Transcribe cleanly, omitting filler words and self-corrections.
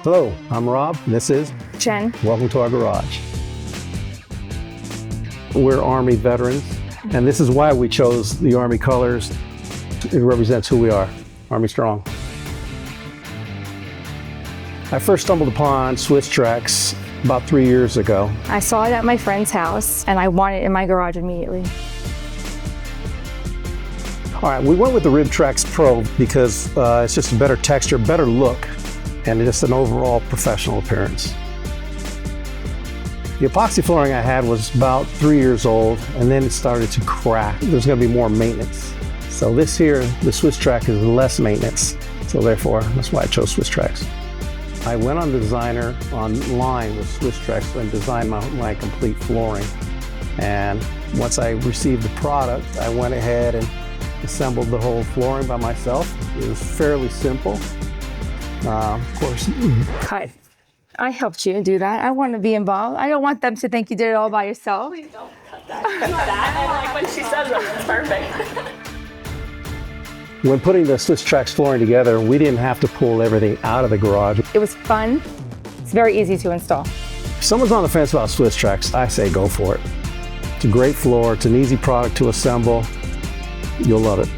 Hello, I'm Rob, and this is Jen. Welcome to our garage. We're Army veterans, and this is why we chose the Army colors. It represents who we are, Army Strong. I first stumbled upon Swisstrax about 3 years ago. I saw it at my friend's house, and I wanted it in my garage immediately. All right, we went with the RibTrax Pro because it's just a better texture, better look, and just an overall professional appearance. The epoxy flooring I had was about 3 years old, and then it started to crack. There's going to be more maintenance. So this here, the Swisstrax is less maintenance. So therefore, that's why I chose Swisstrax. I went on Designer online with Swisstrax and designed my complete flooring. And once I received the product, I went ahead and assembled the whole flooring by myself. It was fairly simple. Of course. Cut. I helped you do that. I want to be involved. I don't want them to think you did it all by yourself. Please don't cut that. Cut that. And like when she says it, it's perfect. When putting the Swisstrax flooring together, we didn't have to pull everything out of the garage. It was fun. It's very easy to install. If someone's on the fence about Swisstrax, I say go for it. It's a great floor. It's an easy product to assemble. You'll love it.